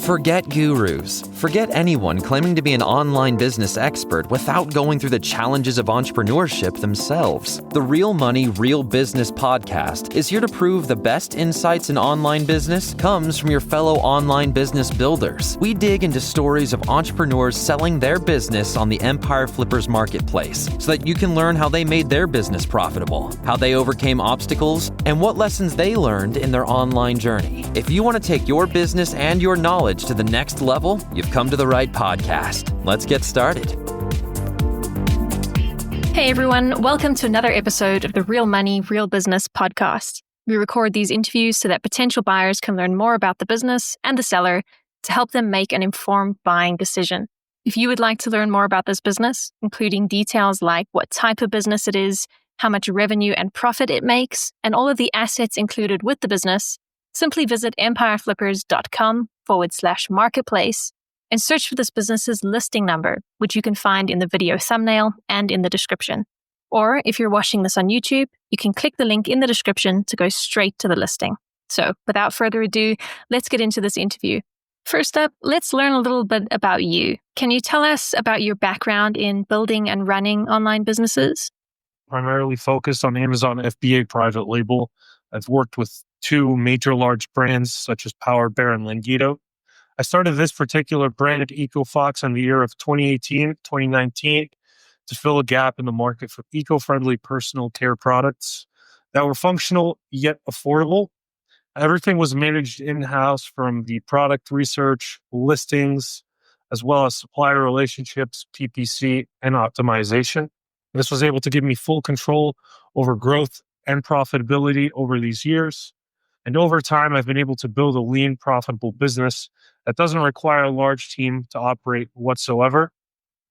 Forget gurus. Forget anyone claiming to be an online business expert without going through the challenges of entrepreneurship themselves. The Real Money, Real Business podcast is here to prove the best insights in online business comes from your fellow online business builders. We dig into stories of entrepreneurs selling their business on the Empire Flippers marketplace so that you can learn how they made their business profitable, how they overcame obstacles, and what lessons they learned in their online journey. If you want to take your business and your knowledge to the next level, you've come to the right podcast. Let's get started. Hey everyone, welcome to another episode of the Real Money, Real Business podcast. We record these interviews so that potential buyers can learn more about the business and the seller to help them make an informed buying decision. If you would like to learn more about this business, including details like what type of business it is, how much revenue and profit it makes, and all of the assets included with the business, simply visit empireflippers.com/marketplace and search for this business's listing number, which you can find in the video thumbnail and in the description. Or if you're watching this on YouTube, you can click the link in the description to go straight to the listing. So without further ado, let's get into this interview. First up, let's learn a little bit about you. Can you tell us about your background in building and running online businesses? Primarily focused on Amazon FBA private label. I've worked with two major large brands such as Power Bear and Langito. I started this particular brand at EcoFox in the year of 2018, 2019 to fill a gap in the market for eco-friendly personal care products that were functional yet affordable. Everything was managed in-house, from the product research, listings, as well as supplier relationships, PPC, and optimization. This was able to give me full control over growth and profitability over these years. And over time, I've been able to build a lean, profitable business that doesn't require a large team to operate whatsoever.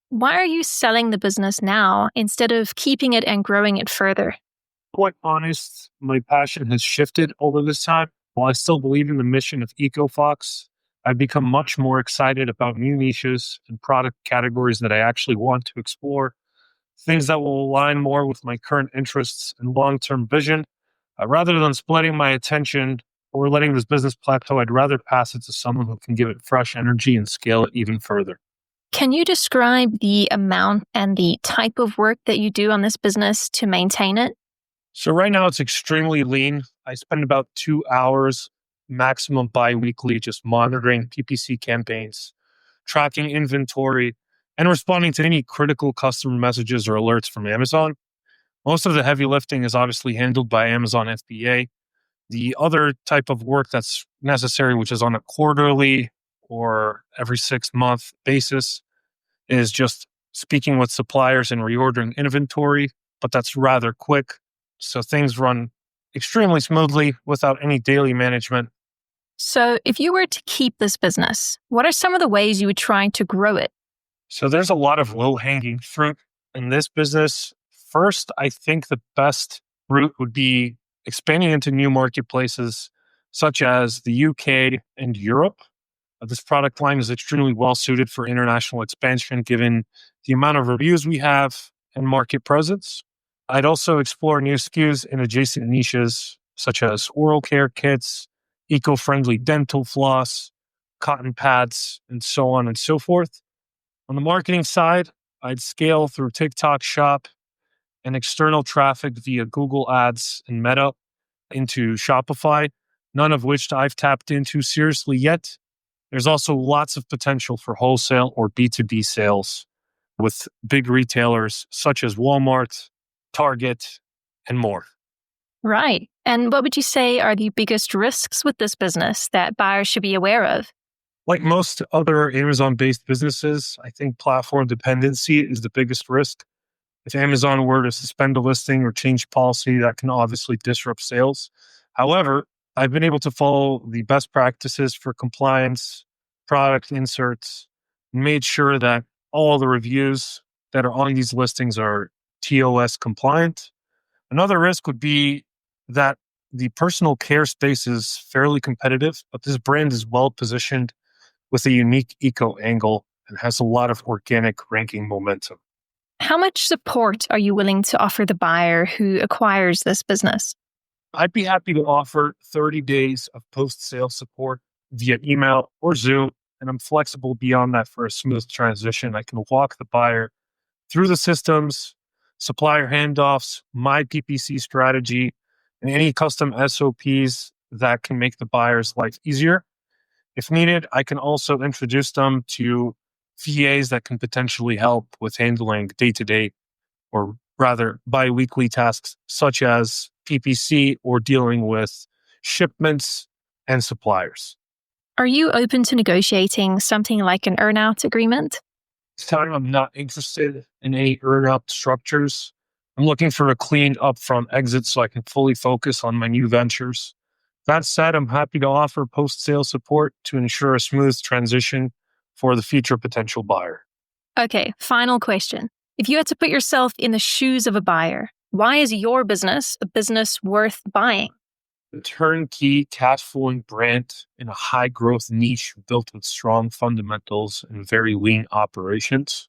Why are you selling the business now instead of keeping it and growing it further? Quite honest, my passion has shifted over this time. While I still believe in the mission of EcoFox, I've become much more excited about new niches and product categories that I actually want to explore, things that will align more with my current interests and long-term vision. Rather than splitting my attention or letting this business plateau, I'd rather pass it to someone who can give it fresh energy and scale it even further. Can you describe the amount and the type of work that you do on this business to maintain it? So right now it's extremely lean. I spend about 2 hours maximum bi-weekly just monitoring PPC campaigns, tracking inventory, and responding to any critical customer messages or alerts from Amazon. Most of the heavy lifting is obviously handled by Amazon FBA. The other type of work that's necessary, which is on a quarterly or every 6-month basis, is just speaking with suppliers and reordering inventory, but that's rather quick. So things run extremely smoothly without any daily management. So if you were to keep this business, what are some of the ways you would try to grow it? So there's a lot of low-hanging fruit in this business. First, I think the best route would be expanding into new marketplaces such as the UK and Europe. This product line is extremely well suited for international expansion given the amount of reviews we have and market presence. I'd also explore new SKUs in adjacent niches such as oral care kits, eco-friendly dental floss, cotton pads, and so on and so forth. On the marketing side, I'd scale through TikTok Shop and external traffic via Google Ads and Meta into Shopify, none of which I've tapped into seriously yet. There's also lots of potential for wholesale or B2B sales with big retailers such as Walmart, Target, and more. Right. And what would you say are the biggest risks with this business that buyers should be aware of? Like most other Amazon-based businesses, I think platform dependency is the biggest risk. If Amazon were to suspend a listing or change policy, that can obviously disrupt sales. However, I've been able to follow the best practices for compliance, product inserts, and made sure that all the reviews that are on these listings are TOS compliant. Another risk would be that the personal care space is fairly competitive, but this brand is well positioned with a unique eco angle and has a lot of organic ranking momentum. How much support are you willing to offer the buyer who acquires this business? I'd be happy to offer 30 days of post-sale support via email or Zoom and I'm flexible beyond that for a smooth transition. I can walk the buyer through the systems, supplier handoffs, my PPC strategy, and any custom SOPs that can make the buyer's life easier. If needed, I can also introduce them to VAs that can potentially help with handling day-to-day, or rather bi-weekly tasks such as PPC or dealing with shipments and suppliers. Are you open to negotiating something like an earn-out agreement? This time I'm not interested in any earn-out structures. I'm looking for a clean upfront exit so I can fully focus on my new ventures. That said, I'm happy to offer post-sale support to ensure a smooth transition for the future potential buyer. Okay, final question. If you had to put yourself in the shoes of a buyer, why is your business a business worth buying? A turnkey, cash-flowing brand in a high-growth niche built with strong fundamentals and very lean operations.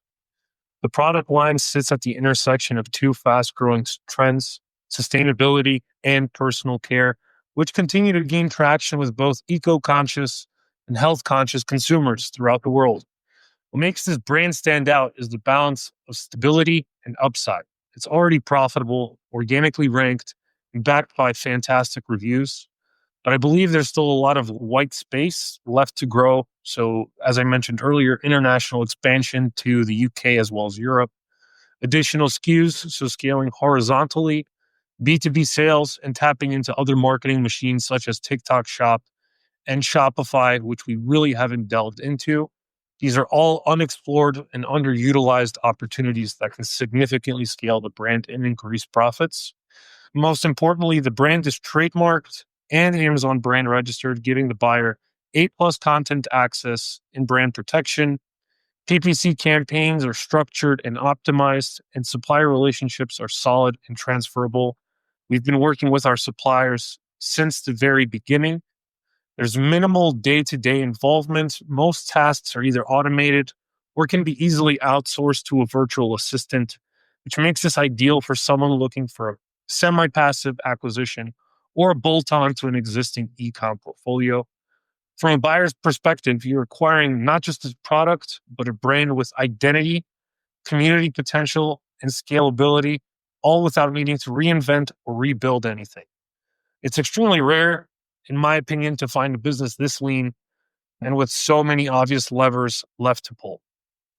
The product line sits at the intersection of two fast-growing trends, sustainability and personal care, which continue to gain traction with both eco-conscious and health-conscious consumers throughout the world. What makes this brand stand out is the balance of stability and upside. It's already profitable, organically ranked, and backed by fantastic reviews. But I believe there's still a lot of white space left to grow. So, as I mentioned earlier, international expansion to the UK as well as Europe, additional SKUs, so scaling horizontally, B2B sales, and tapping into other marketing machines such as TikTok Shop and Shopify, which we really haven't delved into. These are all unexplored and underutilized opportunities that can significantly scale the brand and increase profits. Most importantly, the brand is trademarked and Amazon brand registered, giving the buyer A+ content access and brand protection. PPC campaigns are structured and optimized, and supplier relationships are solid and transferable. We've been working with our suppliers since the very beginning. There's minimal day-to-day involvement. Most tasks are either automated or can be easily outsourced to a virtual assistant, which makes this ideal for someone looking for a semi-passive acquisition or a bolt-on to an existing e-com portfolio. From a buyer's perspective, you're acquiring not just a product, but a brand with identity, community potential, and scalability, all without needing to reinvent or rebuild anything. It's extremely rare, in my opinion, to find a business this lean and with so many obvious levers left to pull.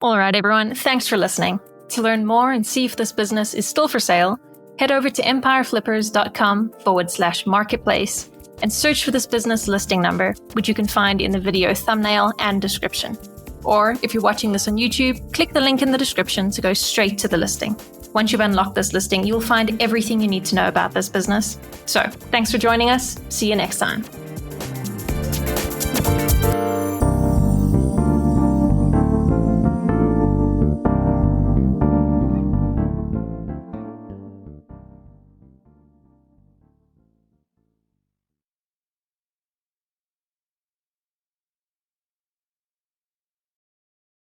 All right, everyone, thanks for listening. To learn more and see if this business is still for sale, head over to empireflippers.com/marketplace and search for this business listing number, which you can find in the video thumbnail and description. Or if you're watching this on YouTube, click the link in the description to go straight to the listing. Once you've unlocked this listing, you'll find everything you need to know about this business. So, thanks for joining us. See you next time.